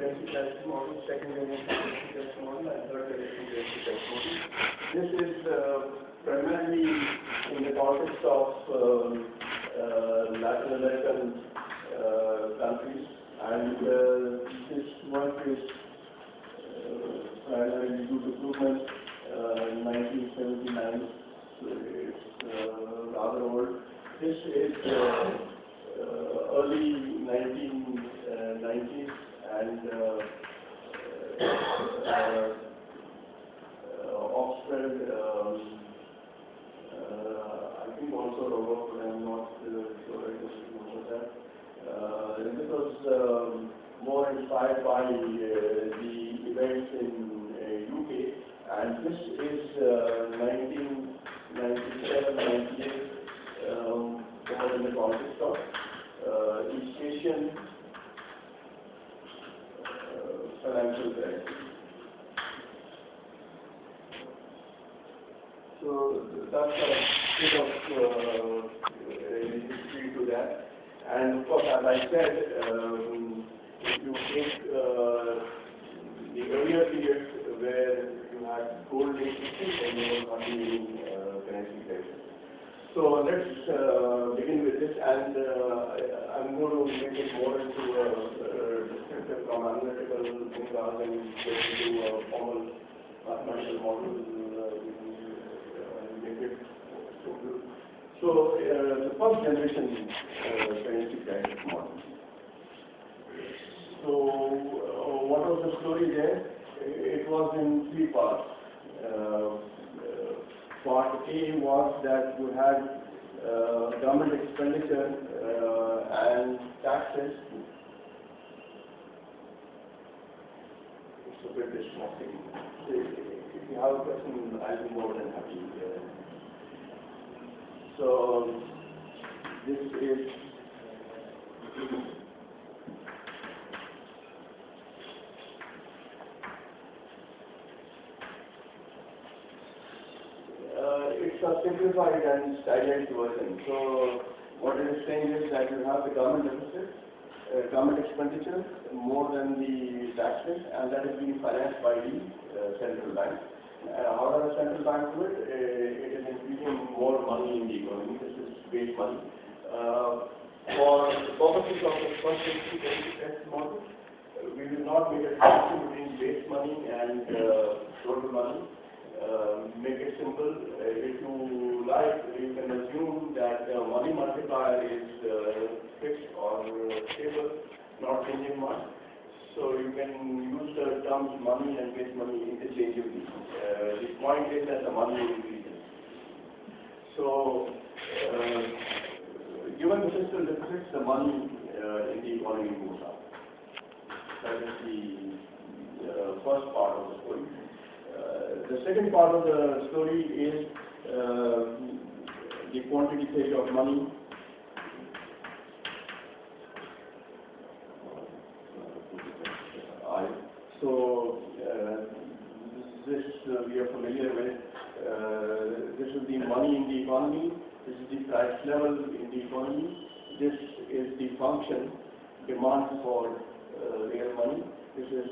currency crisis model, second generation currency crisis model, and third generation currency crisis model. This is primarily in the context of Latin American countries, and this work is primarily due to improvement in 1979, so it's rather old. This is early 1990s, and Oxford, I think also Robert, but I'm not sure I just remember that. This was more inspired by the events in UK, and this is 1997-98, more in the context of East Asian financial crisis. So that's a bit of history to that. And of course, as I said, if you take the earlier period where you had gold linkage, then you were continuing currency crisis. So let's begin with this, and I'm going to make it more into a descriptive from analytical thing rather than get into a formal mathematical model. Make it simple. So the first generation currency crisis model. So what was the story there? It was in three parts. Part A was that you had government expenditure and taxes. It's a bit distracting. If you have a question, I'll be more than happy. So this is it's a simplified and stylized version. So what it is saying is that you have the government deficit, government expenditure more than the taxes, and that is being financed by the central bank. How does the central bank do it? It is increasing more money in the economy. This is base money. For the purposes of the first currency model, we will not make a distinction between base money and total money. Make it simple. If you like, you can assume that the money multiplier is fixed or stable, not changing much. So you can use the terms money and base money interchangeably. The point is that the money increases. So given the fiscal deficits, the money in the economy moves up. That is the first part of the story. The second part of the story is the quantity theory of money. So this we are familiar with. This is the money in the economy. This is the price level in the economy. This is the function, demand for real money. This is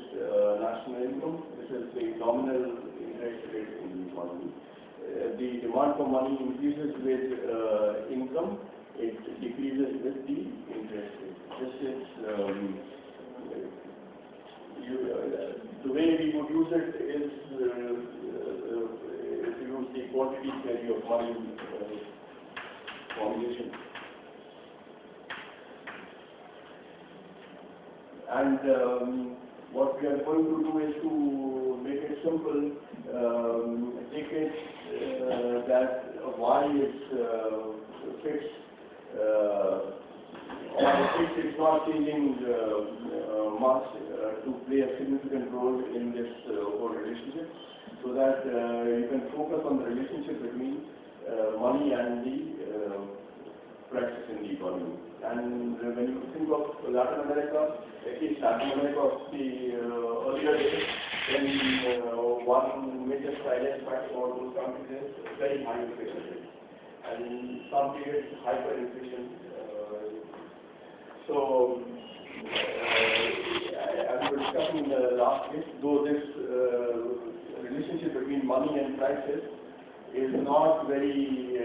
national income. This is the nominal interest rate in the economy. The demand for money increases with income. It decreases with the interest rate. This is the way we would use it is to use the quantity theory of money formulation. And what we are going to do is to make it simple, take it that y is fixed, or fixed is not changing much to play a significant role in this whole relationship, so that you can focus on the relationship between money and the prices in the economy. And when you think of Latin America, at least Latin America of the earlier days, then one major silent fact about those countries is very high inflation rate, and in some periods hyperinflation. So as we will discussing in the last case, though this relationship between money and prices is not very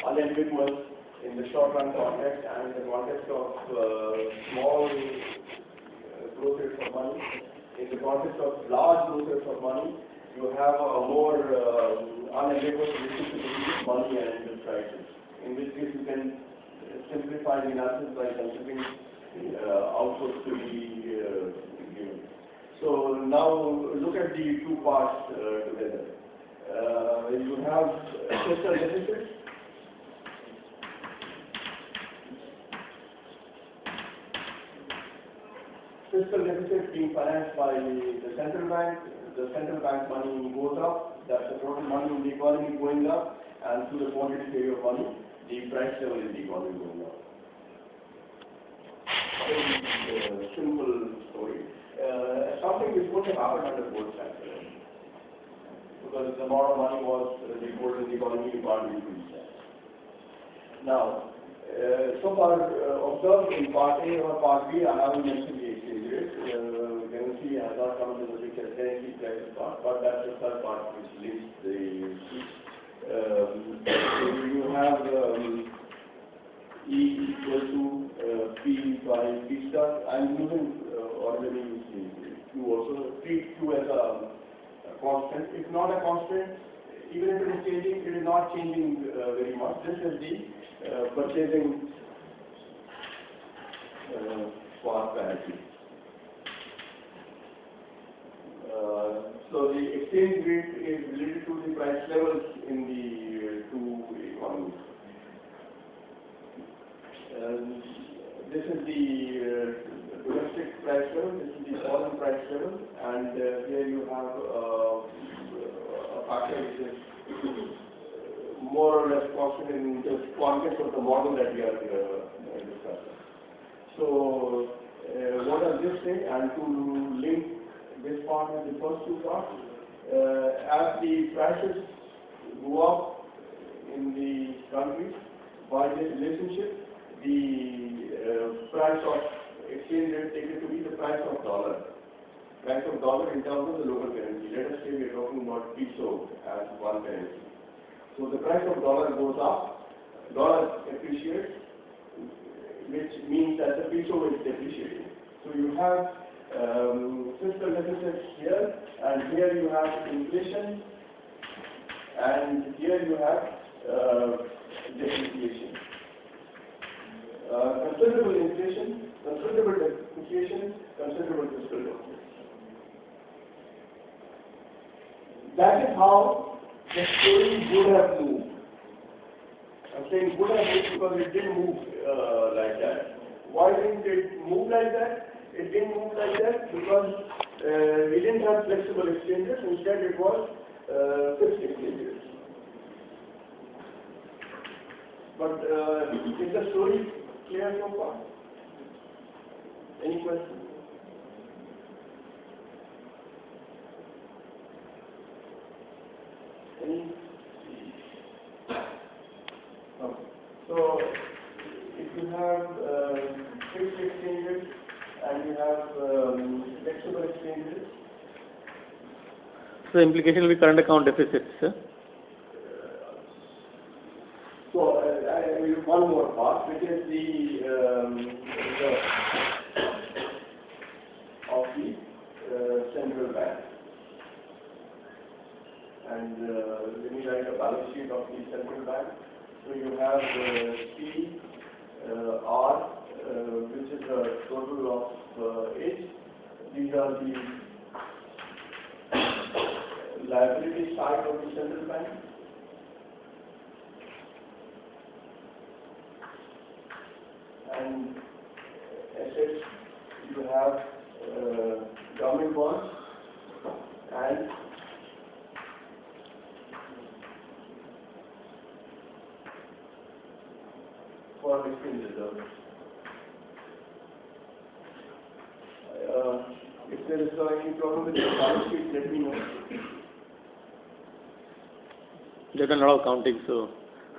unambiguous in the short run context and the context of small growth for money. In the context of large growth for money, you have a more unambiguous relationship between money and the prices. In which case you can simplify the analysis by considering outputs to be given. So now look at the two parts together. You have fiscal deficit. Fiscal deficit being financed by the central bank. The central bank money goes up. That's the total money in the economy going up, and through the quantity theory of money, the price level in the economy going up. Very simple story. Something which would have happened under gold standard, because the amount of money was deposited in the economy, you can't increase that. Now, so far observed in part A or part B, I haven't mentioned the exchange rate. Currency has not come into the picture, currency prices part, but that's the third part which links the two. So you have E equal to P by P star. I'm using ordinary Q also. Treat Q as a constant. It's not a constant. Even if it is changing, it is not changing very much. This is the purchasing for parity. So the exchange rate is related to the price levels in the two economies. This is the domestic price level, this is the foreign price level, and here you have a factor which is more or less constant in the context of the model that we are discussing. So what does this say? And to link this part with the first two parts, as the prices go up in the countries, by this relationship, the price of exchange rate taken to be the price of dollar. Price of dollar in terms of the local currency. Let us say we are talking about peso as one currency. So the price of dollar goes up, dollar appreciates, which means that the peso is depreciating. So you have fiscal deficits here, and here you have inflation, and here you have depreciation. Considerable inflation, considerable depreciation, considerable fiscal deficit. That is how the story would have moved. I'm saying would have moved because it didn't move like that. Why didn't it move like that? It didn't move like that because we didn't have flexible exchanges. Instead, it was fixed exchanges. But is the story clear so far? Any questions? Any? Okay. So, if you have fixed exchanges and you have flexible exchanges. So, implication will be current account deficits, sir? So, one more part, which is the reserve of the central bank. And let me write a balance sheet of the central bank. So you have C, R, which is the total of H. These are the liability side of the central bank. And assets, you have government bonds and foreign exchange reserves. If there is any problem with the balance sheet, let me know. They've done a lot of counting, so.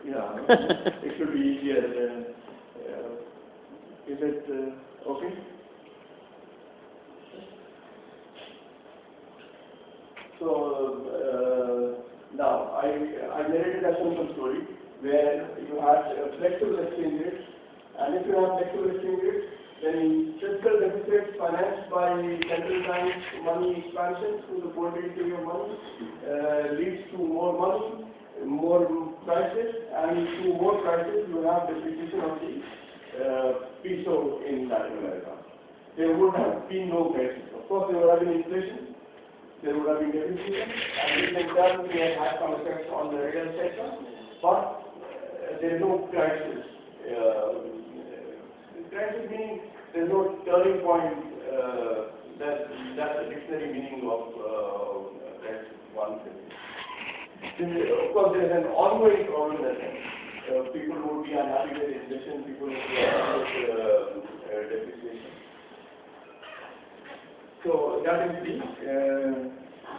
Yeah, it should be easier. Is it okay? So now I narrated a simple story where you had flexible exchange rates, and if you have flexible exchange rates, then fiscal deficits financed by central bank money expansion through the quantity of money leads to more money, more prices, and through more prices you have depreciation of the peso in Latin America. There would have been no crisis. Of course, there would have been inflation, there would have been depreciation, and this in turn may have had some effects on the real sector, but there is no crisis. Crisis meaning there is no turning point. That's the dictionary meaning of crisis. Of course, there is an ongoing problem that people would be unhappy with inflation, people would be unhappy with depreciation. So that is the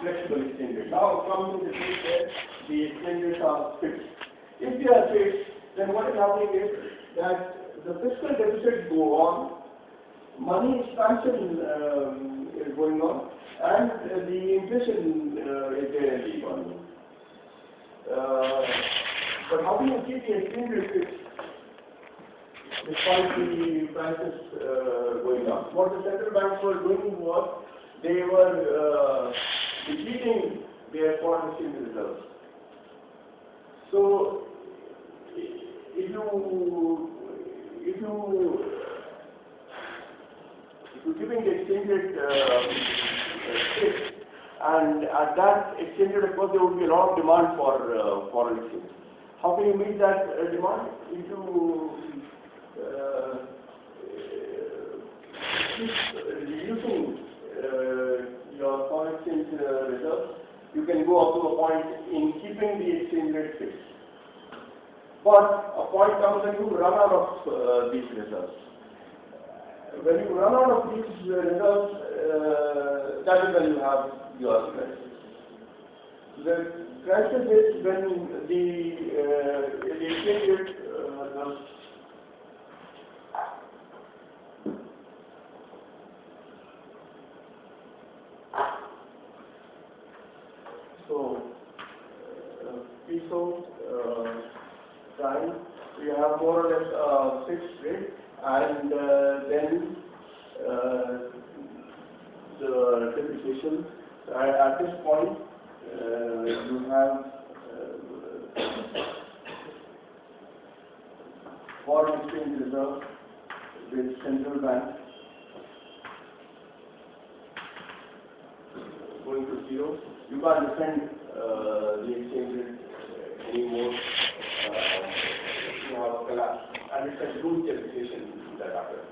flexible exchange rate. Now come to the case where the exchange rates are fixed. If they are fixed, then what is happening is that the fiscal deficits go on, money expansion is going on, and the inflation is there in the economy. But how do you keep the exchange rate fixed despite the prices going up? What the central banks were doing was they were depleting their foreign exchange reserves. So if you're keeping the exchange rate fixed, and at that exchange rate, of course, there would be a lot of demand for foreign exchange. How can you meet that demand? If you keep reducing your foreign exchange reserves, you can go up to a point in keeping the exchange rate fixed. But a point comes when you run out of these reserves. When you run out of these reserves, that is when you have your crisis. The crisis is when the exchange rate peso prime, we have more or less fixed rate, and then the depreciation. At this point, you have foreign exchange reserve with central bank going to zero. You can't defend the exchange rate anymore. You have a collapse, and it's a huge depreciation that happens.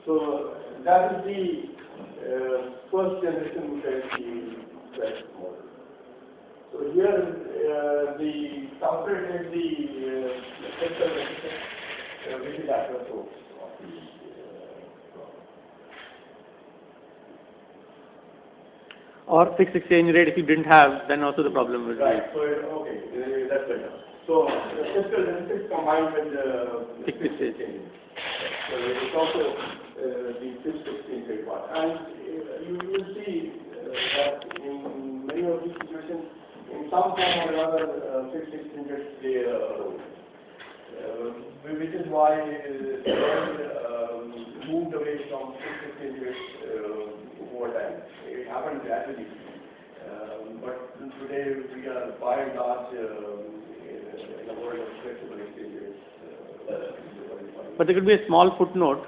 So that is the first generation which is the best model. So here the culprit is the fiscal deficit, which is at the source of the problem. Or fixed exchange rate, if you didn't have, then also the problem would be. Right. So okay, that's better. So the fiscal deficit combined with the fixed exchange rate. So it's also the fixed exchange rate part, and you will see that in many of these situations, in some form or another, fixed exchange rates play a role, which is why the world moved away from fixed exchange rates over time. It happened gradually, but today we are by and large in a world of flexible exchange rates. But there could be a small footnote.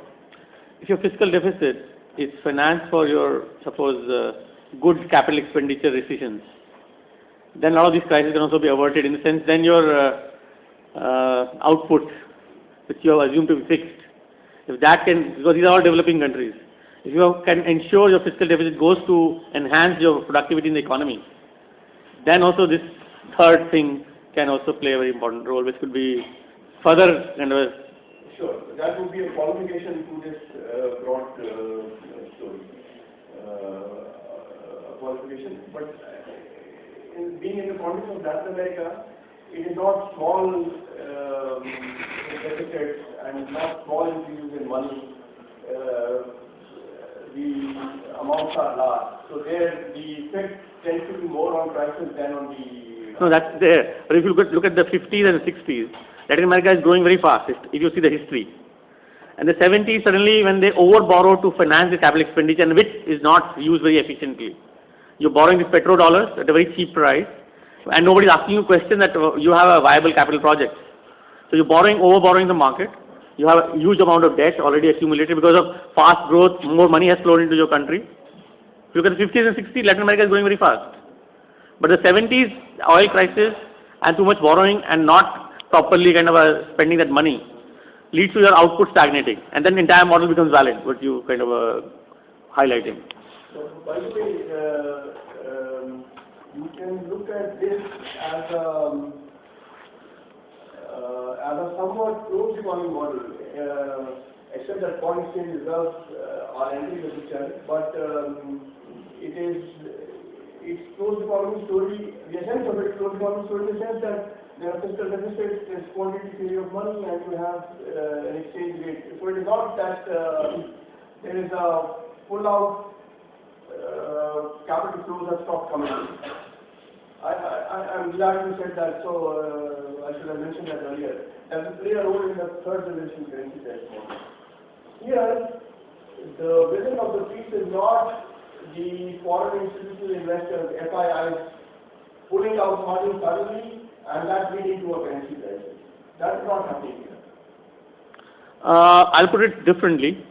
If your fiscal deficit is financed for your, suppose, good capital expenditure decisions, then a lot of these crises can also be averted. In the sense, then your output, which you have assumed to be fixed, if that can, because these are all developing countries, if you can ensure your fiscal deficit goes to enhance your productivity in the economy, then also this third thing can also play a very important role, which could be further kind of. Sure, that would be a qualification to this broad story, qualification. But being in the context of Latin America, it is not small deficits and not small increases in money, the amounts are large. So there the effect tends to be more on prices than on the... No, that's there. But if you look at the 50s and the 60s, Latin America is growing very fast, if you see the history. And the 70s, suddenly when they overborrow to finance the capital expenditure, and which is not used very efficiently. You're borrowing these petrodollars at a very cheap price, and nobody's asking you a question that you have a viable capital project. So you're overborrowing the market. You have a huge amount of debt already accumulated because of fast growth. More money has flowed into your country. If you look at the 50s and 60s, Latin America is growing very fast. But the 70s, oil crisis and too much borrowing and not properly kind of spending that money leads to your output stagnating, and then the entire model becomes valid, what you kind of highlighting. So, by the way, you can look at this as a somewhat closed economic model, except that foreign exchange reserves are entering the picture, but it's closed economic story. The essence of it is closed economic story in the sense that there are fiscal deficits, there is quantity theory of money, and you have an exchange rate. So it is not that there is a full-out capital flows that stop coming in. I'm glad you said that, so I should have mentioned that earlier. That will play a role in the third generation currency test model. Here, the vision of the piece is not the foreign institutional investors, FIIs, pulling out money suddenly and that leading to a currency crisis. That is not happening here. I'll put it differently.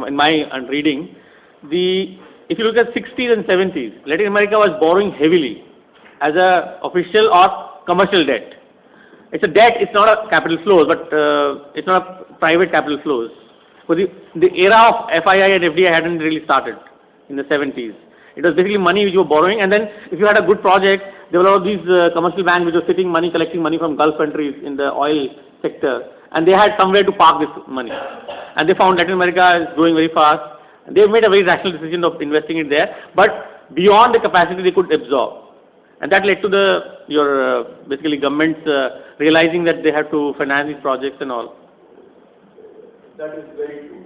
In my reading, if you look at 60s and 70s, Latin America was borrowing heavily as a official or commercial debt. It's a debt, it's not a capital flows, but it's not a private capital flows. So the era of FII and FDI hadn't really started in the 70s. It was basically money which you were borrowing, and then if you had a good project, there were all these commercial banks which were sitting money, collecting money from Gulf countries in the oil sector, and they had somewhere to park this money. And they found Latin America is growing very fast. And they made a very rational decision of investing it there, but beyond the capacity they could absorb. And that led to your basically governments realizing that they have to finance these projects and all. That is very true.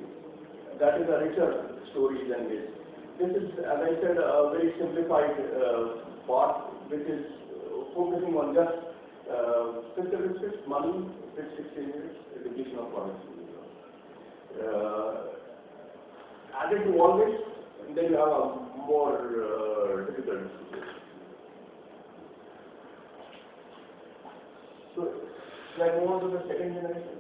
That is a richer story than this. This is, as I said, a very simplified part, which is focusing on just fiscal deficits, money, fixed exchange rates, depletion of foreign exchange. Added to all this, then you have a more difficult situation. So, should I move on to the second generation?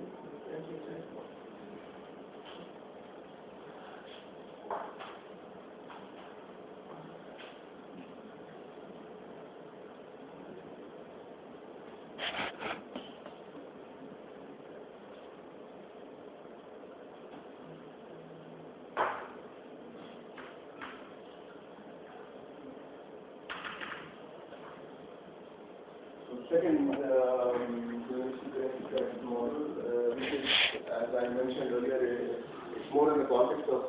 Second currency model, which is, as I mentioned earlier, it's more in the context of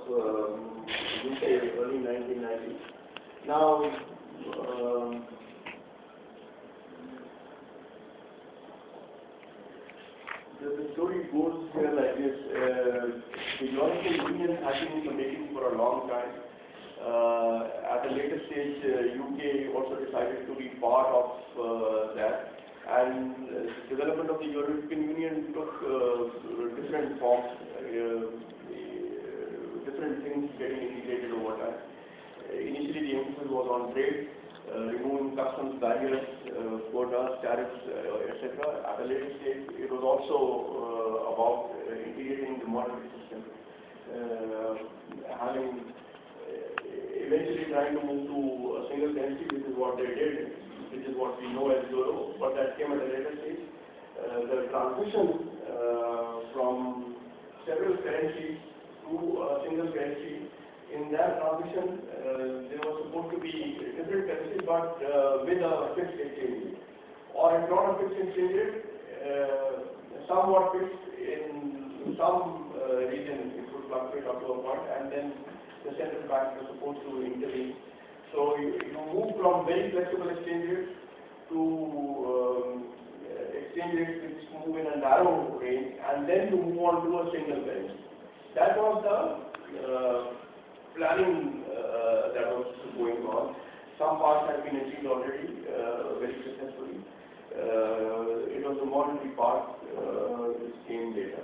UK early 1990s. Now, the story goes here like this. The European Union has been in the making for a long time. At a later stage, UK also decided to be part of that, and the development of the European Union took different forms, different things getting integrated over time. Initially, the emphasis was on trade, removing customs barriers, quotas, tariffs, etc. At a later stage, it was also about integrating the monetary system, eventually trying to move to a single currency, which is what they did, which is what we know as euro, but that came at a later stage. The transition from several currencies to a single currency, in that transition, there was supposed to be different currencies, but with a fixed exchange rate. Or if not a fixed exchange rate, somewhat fixed in some region, it would fluctuate up to a point, and then the central bank is supposed to intervene. So you move from very flexible exchange rates to exchange rates which move in a narrow range, and then to move on to a single currency. That was the planning that was going on. Some parts have been achieved already very successfully. It was the monetary part which came later.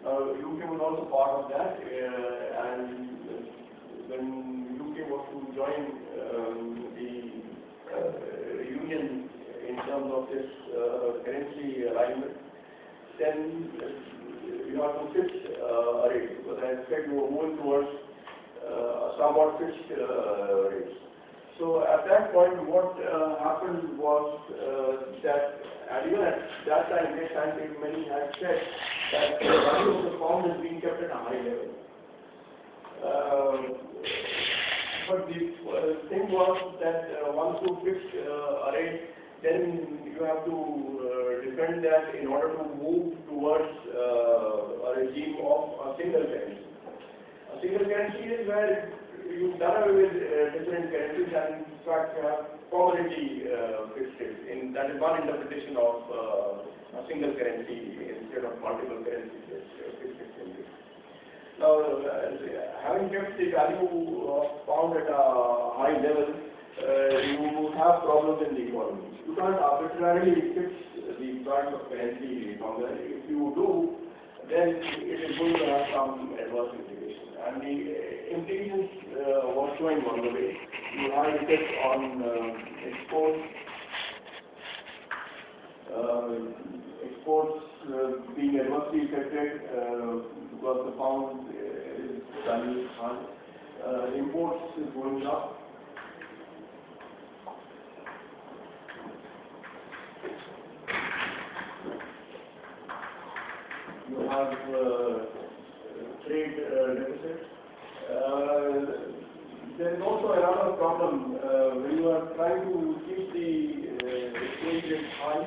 Now, UK was also part of that, and when UK was to join the union in terms of this currency alignment, then you have to fix a rate, because I said you were moving towards somewhat fixed rates. So at that point, what happened was that, and even at that time, many had said that the value of the pound is being kept at a high level. But the thing was that once you fix a rate, then you have to defend that in order to move towards a regime of a single currency. A single currency is where you've done away with different currencies and in fact have permanently fixed it. That is one interpretation of a single currency instead of multiple currencies fixed exchange. Now, having kept the value of pound at a high level, you have problems in the economy. You can't arbitrarily fix the price of currency somewhere. If you do, then it is going to have some adverse implications. And the implications were showing on the way. You have effect on exports. Exports being adversely affected because the pound is value high. Imports is going up. You have trade deficit. There is also another problem when you are trying to keep the exchange rate high.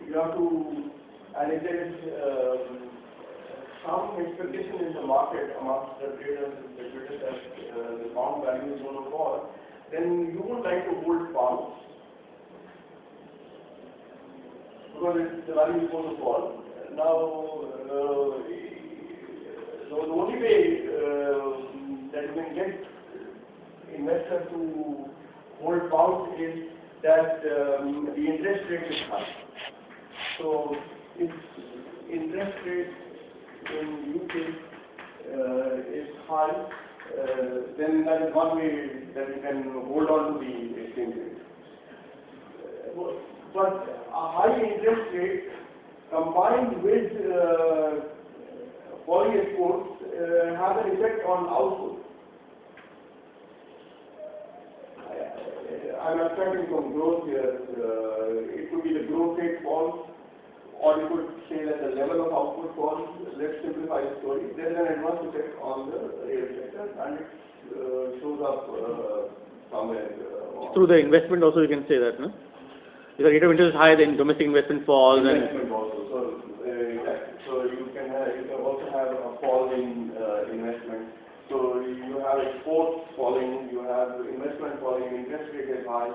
You have to, and if there is some expectation in the market amongst the traders and speculators that the pound value is going to fall, then you would like to hold pounds, because the value is going to fall. Now, so the only way that you can get investors to hold pounds is that the interest rate is high. So if interest rate in UK is high, then that is one way that you can hold on to the exchange rate. But a high interest rate combined with falling exports has an effect on output. I'm abstracting from growth here. It could be the growth rate falls, or you could say that the level of output falls. Let's simplify the story. There is an adverse effect on the real sector, and it shows up somewhere. Through the investment also you can say that, no? If the rate of interest is high, then domestic investment falls. Investment also. So you can also have a fall in investment. So you have exports falling, you have investment falling, interest rate is high.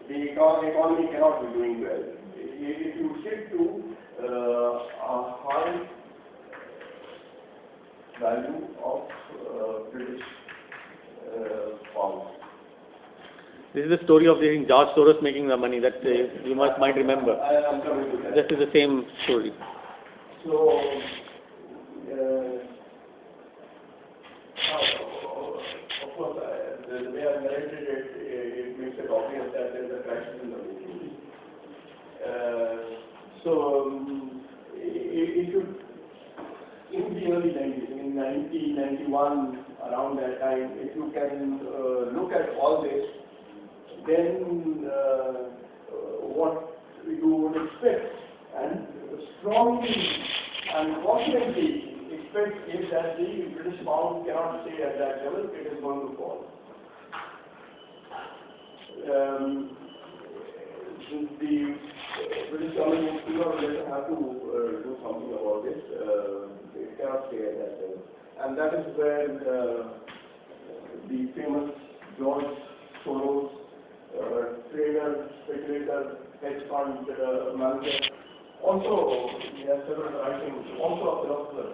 The economy cannot be doing well. If you shift to a high value of British pounds. This is the story of George Soros making the money that you might remember. I am coming to that. This is the same story. So, of course, the way I narrated it, it makes it obvious that there is a crisis in the making. It should, in the early 90s, in 1991, around that time, if you can look at all this, then what you would expect and strongly and confidently expect is that the British pound cannot stay at that level, it is going to fall. The British government sooner or later have to do something about this. It cannot stay at that level. And that is where the famous George Soros, trader, speculator, hedge fund manager. Also, he has several writings, also a philosopher.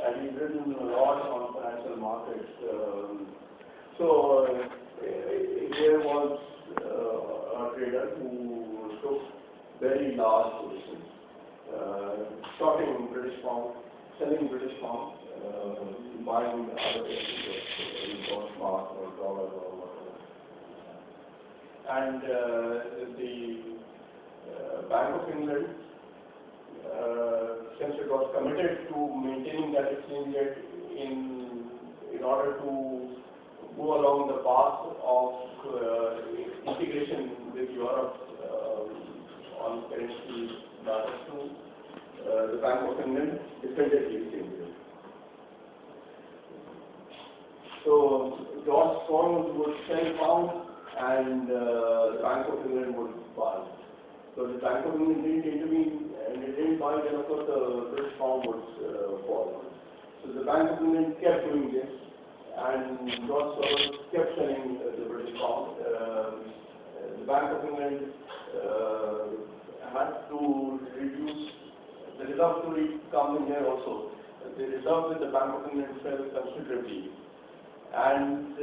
And he's written a lot on financial markets. Here was a trader who took very large positions, shorting British pound, selling British pound, buying other currencies, mark or dollar or whatever. And the Bank of England, since it was committed to maintaining that exchange rate in order to go along the path of integration with Europe on currency matters too, the Bank of England defended the exchange rate. So George Soros would sell pound and the Bank of England would buy. So the Bank of England didn't intervene and it didn't buy, then of course the British pound would fall. So the Bank of England kept doing this and George Soros kept selling the British pound. The Bank of England had to reduce, the reserve story comes in here also. The reserve with the Bank of England fell considerably. And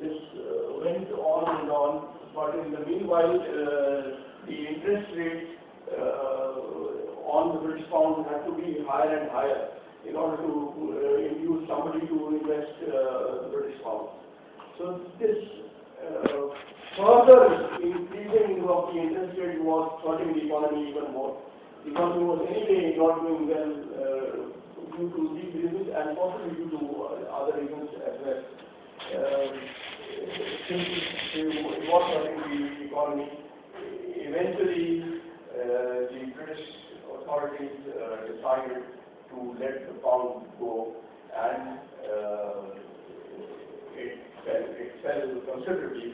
this went on and on, but in the meanwhile, the interest rate on the British pound had to be higher and higher in order to induce somebody to invest the British pound. So this further increasing of the interest rate was hurting the economy even more. The economy was anyway not doing well due to these reasons and possibly due to other reasons as well. Since it was hurting the economy, eventually the British authorities decided to let the pound go, and it fell considerably.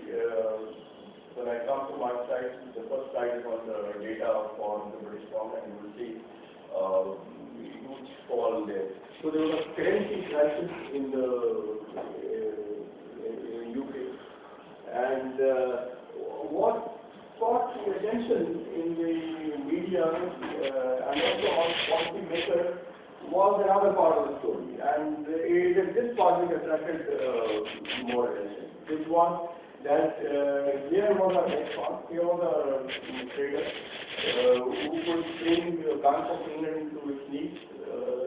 When I come to my slide, the first slide is on the data for the British pound, and you will see huge fall there. So there was a currency crisis in the UK, and what caught the attention in the media and also on policy makers was another part of the story, and it is this part which attracted more attention. This was that here was a hedge fund, here was a trader who could bring the Bank of England to its knees.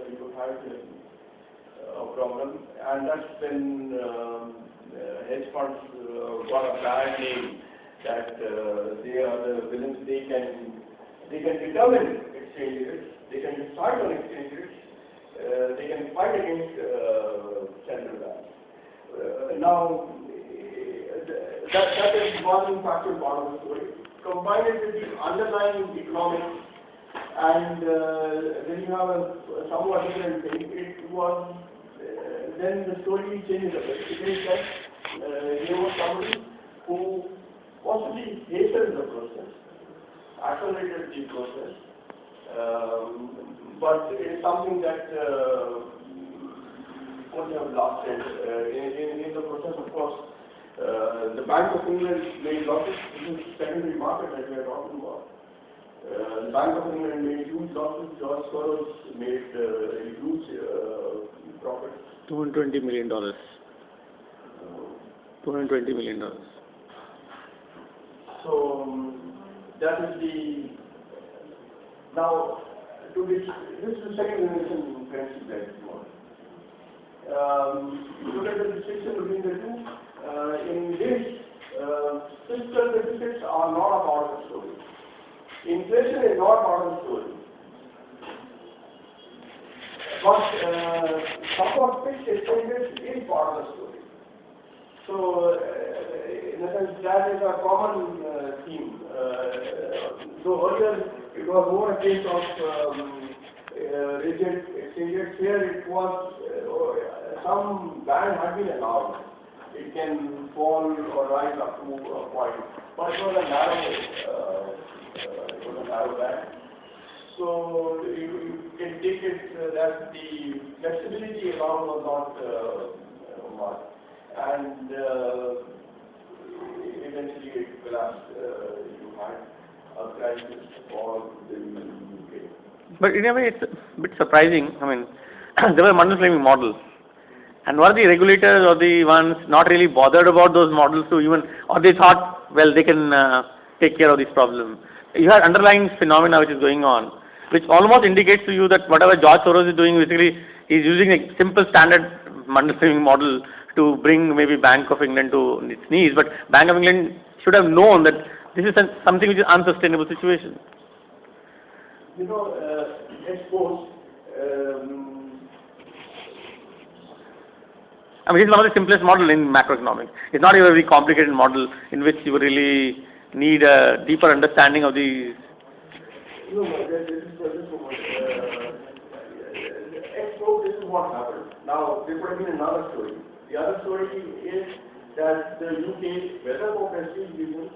You had a problem, and that's when hedge funds got a bad name, that they are the villains. They can determine exchange rates, they can decide on exchange rates, they can fight against central banks. Now, that is one factual part of the story. Combine it with the underlying economics, and then you have a somewhat different thing. It was then the story changes a bit. It is that there was somebody who possibly hastened the process, accelerated the process, but it is something that would have lasted. In the process, of course, the Bank of England made losses. This is secondary market that we are talking about. The Bank of England made huge losses. George Soros made huge profits. $220 million. $220 million. So that is the now to this is the second generation currency pledge model. Look at the distinction between the two. In this, fiscal deficits are not a part of the story. Inflation is not part of the story. But somewhat fixed exchanges is part of the story. So, in a sense, that is a common theme. So earlier it was more a case of rigid exchanges. Here it was some band had been allowed. It can fall or rise up to a point, but it was a narrow band. So you can take it that the flexibility around was not much, and essentially it collapsed. You had a crisis for the UK. But in a way, it's a bit surprising. I mean, there were money laundering models. And were the regulators or the ones not really bothered about those models to even, or they thought, well, they can take care of this problem? You have underlying phenomena which is going on, which almost indicates to you that whatever George Soros is doing, basically, he's using a simple standard money laundering model to bring maybe Bank of England to its knees. But Bank of England should have known that this is something which is unsustainable situation. You know, expose. I mean, it's one of the simplest model in macroeconomics. It's not a very complicated model in which you really need a deeper understanding of the. No, this is what happened. Now, there could have been another story. The other story is that the UK, whether for prestige reasons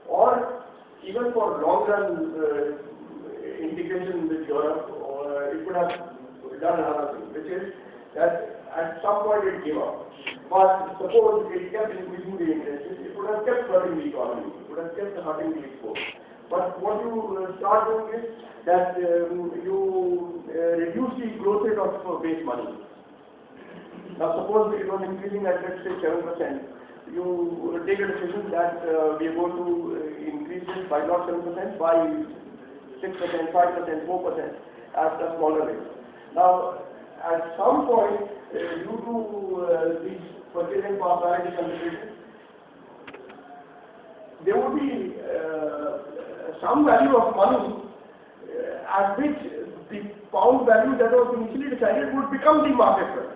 or even for long-run integration with Europe, or it could have done another thing, which is that at some point it gave up. But suppose it kept increasing the interest, it would have kept hurting the economy, it would have kept hurting the export. But what you start doing is that you reduce the growth rate of base money. Now suppose it was increasing at, let's say, 7%. You take a decision that we are going to increase it by not 7%, by 6%, 5%, 4% at a smaller rate. Now, at some point, due to these purchasing power parity considerations, there would be some value of money at which the pound value that was initially decided would become the market price.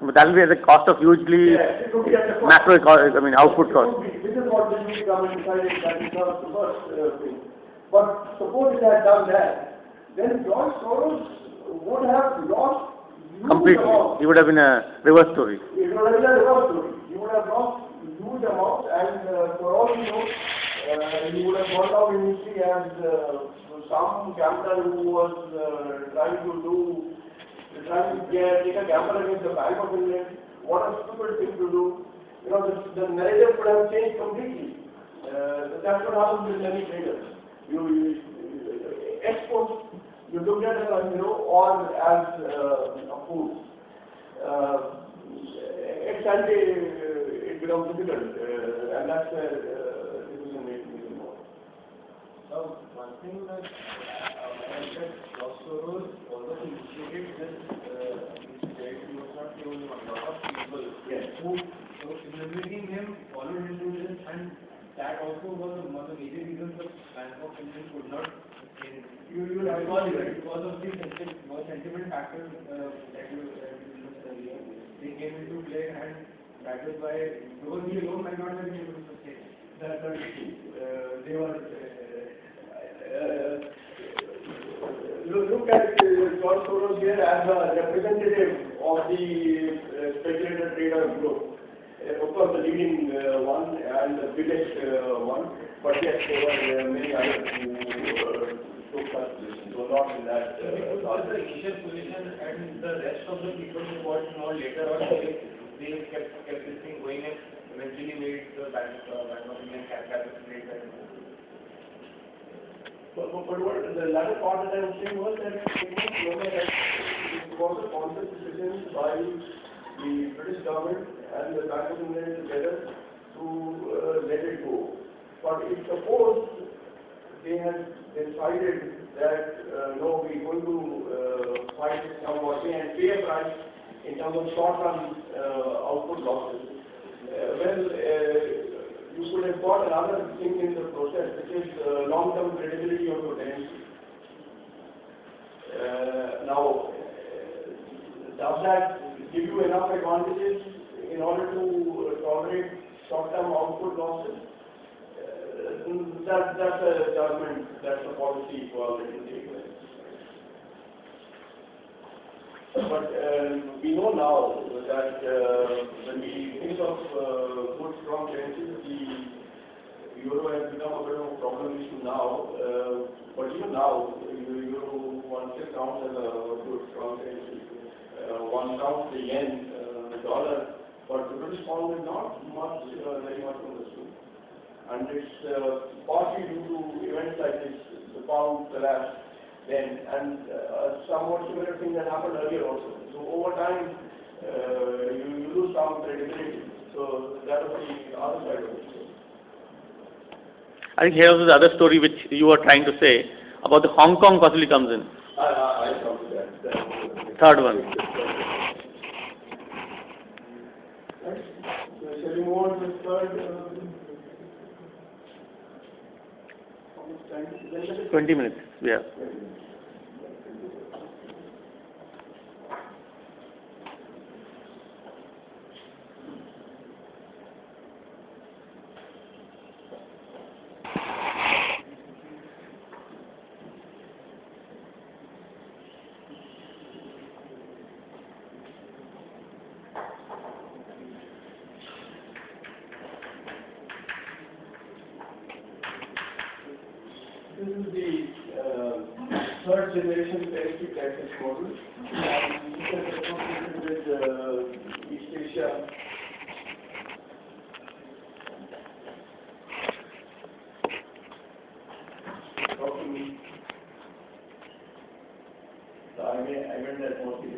But that will be at the cost of hugely macro, I mean, output cost. This is what the UK government decided, that is not the first thing. But suppose it had done that, then George Soros would have lost huge amounts. He would have been a reverse story. It would have been a reverse story. He would have lost huge amounts, and for all you know, he would have gone down in history as some gambler who was trying to take a gamble against the Bank of England. What a stupid thing to do. You know, the narrative would have changed completely. That's what happens with many traders. You export, you look at it as a hero or as a fool. Ex ante, it becomes difficult, and that's where decision making is involved. So, one thing that Prof. Soros also initiated this, he was not the only one, a lot of people who, so imitating him, followed him to this, and that also was one of the major reasons the Bank of England could not because of the sentiment factors that you mentioned earlier. They came into play, and that is why, because he alone might not have been able to sustain. They were. Look at George Soros here as a representative of the speculator trader group. Of course, the leading one and the biggest one, but yes, there were many others who took such positions. So not in that. Because the initial position and the rest of the people who got involved later on, they kept this thing going and eventually made the Bank of England capitulate. But what the latter part that I was saying was that it was a conscious decision by the British government and the Bank of England together to let it go. But if suppose they had decided that no, we're going to fight somewhat and pay a price in terms of short-term output losses, you could have got another thing in the process, which is long-term credibility of your tenancy. Now, does that give you enough advantages in order to tolerate short-term output losses? That's a judgment, that's a policy for the take. But we know now that when we think of good, strong currencies, the euro has become a bit of a problem issue now. But even now, euro one still counts as a good, strong currency. One counts the yen, the dollar but the British pound is not much, very much understood. And it's partly due to events like this, the pound collapse then, and somewhat similar thing that happened earlier also. So over time, you lose some credibility. So that was the other side of it. I think here was the other story which you were trying to say about the Hong Kong possibly comes in. I come to that. Third one. Right. So shall we move on to the third? How much time? 20 minutes. Yeah. This is the third generation basic access model, and this is associated with East Asia. I meant that mostly